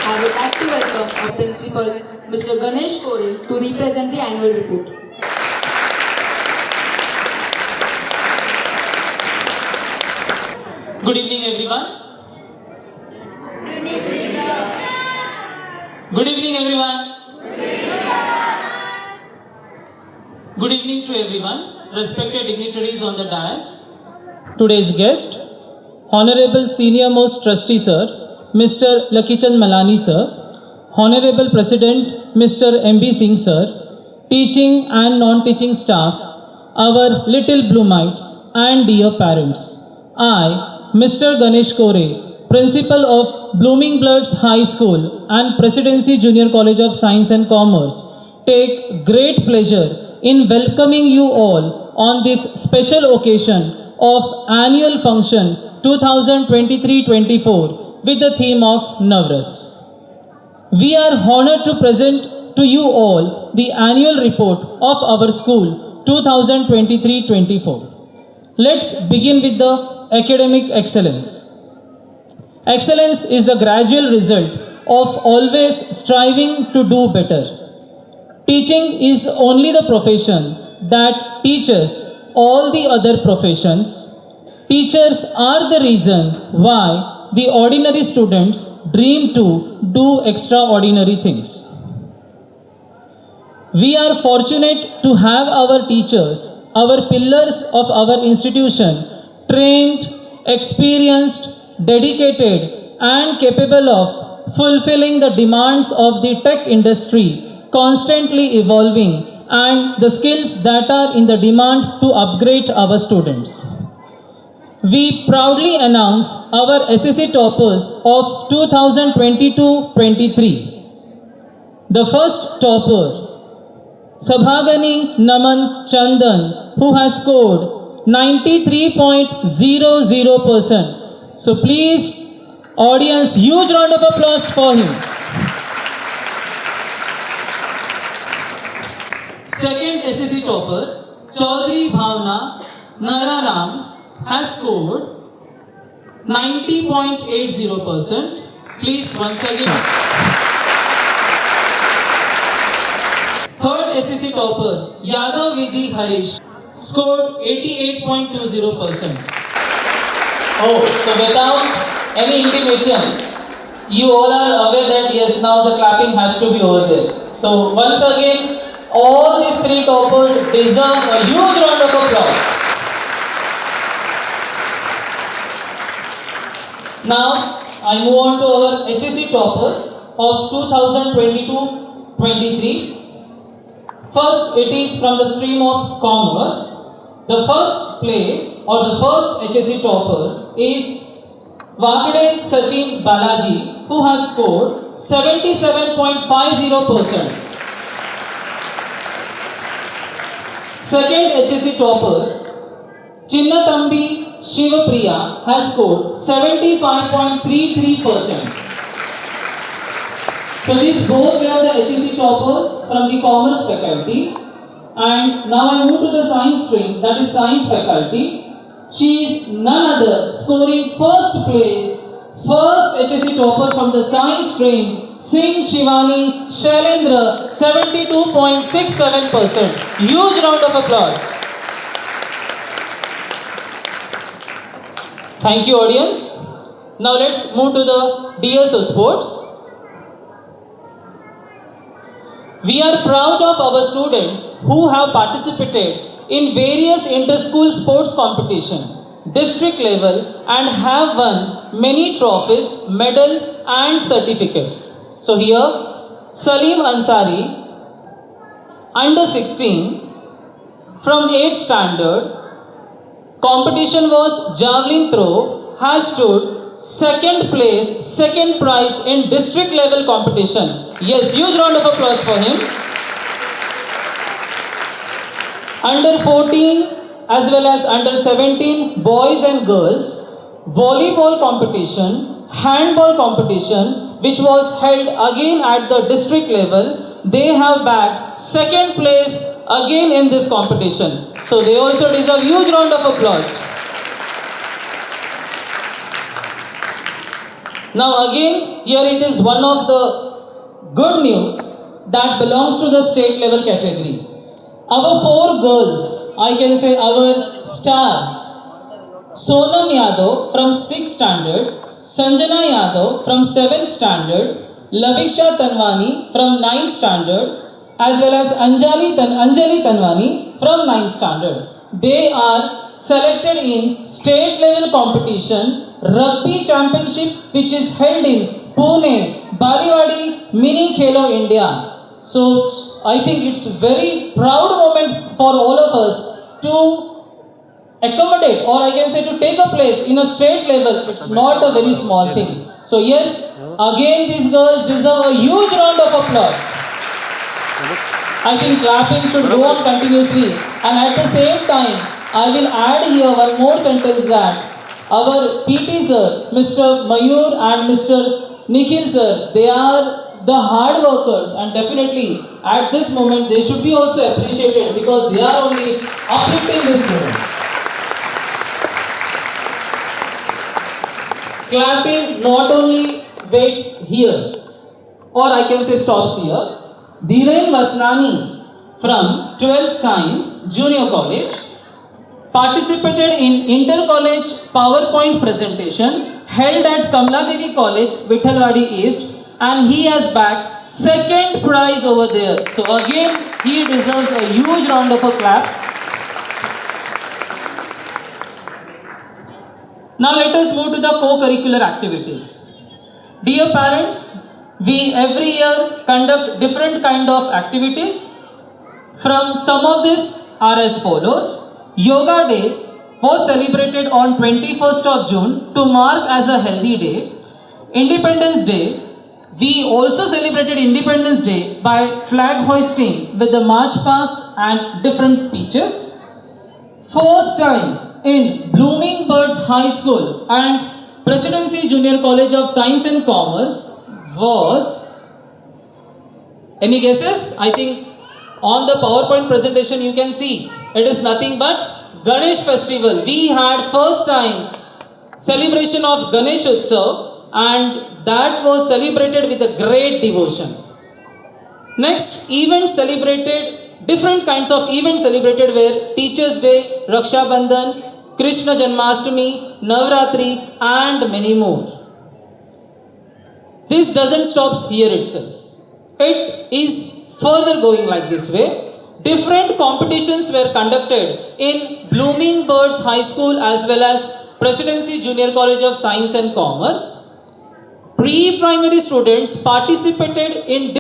I would like to welcome our principal, Mr. Ganesh Kore, to represent the annual report. Good evening, everyone. Good evening, everyone. Good evening to everyone, respected dignitaries on the dais. Today's guest, Honorable Senior Most Trustee Sir, Mr. Lakichand Malani Sir, Honorable President, Mr. M.B. Singh Sir, teaching and non-teaching staff, our little Bloomites and dear parents. I, Mr. Ganesh Kore, Principal of Blooming Bloods High School and Presidency Junior College of Science and Commerce, take great pleasure in welcoming you all on this special occasion of annual function 2023-24 with the theme of Navras. We are honored to present to you all the annual report of our school 2023-24. Let's begin with the academic excellence. Excellence is the gradual result of always striving to do better. Teaching is only the profession that teaches all the other professions. Teachers are the reason why the ordinary students dream to do extraordinary things. We are fortunate to have our teachers, our pillars of our institution, trained, experienced, dedicated, and capable of fulfilling the demands of the tech industry, constantly evolving, and the skills that are in the demand to upgrade our students. We proudly announce our SSC toppers of 2022-23. The first topper, Sabhagani Naman Chandan, who has scored 93.00%. So please, audience, huge round of applause for him. Second SSC topper, Chaudhary Bhavna Nararam, has scored 90.80%. Please, once again. Third SSC topper, Yadav Vidhi Harish, scored 88.20%. Oh, so without any intimation, you all are aware that yes, now the clapping has to be over there. So once again, all these three toppers deserve a huge round of applause. Now, I move on to our HSC toppers of 2022-23. First, it is from the stream of commerce. The first place or the first HSC topper is Vakade Sachin Balaji, who has scored 77.50%. Second HSC topper, Chinnatambi Shivapriya, has scored 75.33%. So these both were the HSC toppers from the commerce faculty. And now I move to the science stream, that is science faculty. She is none other, scoring first place, first HSC topper from the science stream, Singh Shivani Shailendra, 72.67%. Huge round of applause. Thank you, audience. Now let's move to the DSO sports. We are proud of our students who have participated in various inter-school sports competition, district level, and have won many trophies, medal and certificates. So here, Salim Ansari, under 16, from 8th standard, competition was javelin throw, has stood second place, second prize in district level competition. Yes, huge round of applause for him. Under 14 as well as under 17 boys and girls, volleyball competition, handball competition, which was held again at the district level, they have bagged second place again in this competition. So they also deserve huge round of applause. Now again, here it is one of the good news that belongs to the state level category. Our 4 girls, I can say our stars, Sonam Yadav from 6th standard, Sanjana Yadav from 7th standard, Laviksha Tanwani from 9th standard, as well as Anjali Tanwani from 9th standard. They are selected in state level competition, Rugby Championship, which is held in Pune, Baliwadi, Mini Khelo India. So I think it's very proud moment for all of us to accommodate, or I can say to take a place in a state level. It's not a very small thing. So yes, again these girls deserve a huge round of applause. I think clapping should go on continuously, and at the same time I will add here one more sentence that our PT sir, Mr. Mayur and Mr. Nikhil sir, they are the hard workers, and definitely at this moment they should be also appreciated because they are only uplifting this moment. Clapping not only waits here, or I can say stops here. Dhiren Vasnani from 12th Science Junior College participated in inter-college PowerPoint presentation held at Kamla Devi College, Vithalwadi East, and he has bagged 2nd prize over there. So again, he deserves a huge round of applause. Now let us move to the co-curricular activities. Dear parents, we every year conduct different kind of activities. From some of these are as follows. Yoga Day was celebrated on 21st of June to mark as a healthy day. Independence Day, we also celebrated Independence Day by flag hoisting with the march past and different speeches. First time in Blooming Birds High School and Presidency Junior College of Science and Commerce was, any guesses? I think on the PowerPoint presentation you can see it is nothing but Ganesh Festival. We had first time celebration of Ganesh Utsav, and that was celebrated with a great devotion. Next, events celebrated, different kinds of events celebrated were Teachers Day, Raksha Bandhan, Krishna Janmashtami, Navratri, and many more. This doesn't stop here itself. It is further going like this way. Different competitions were conducted in Blooming Birds High School as well as Presidency Junior College of Science and Commerce. Pre-primary students participated in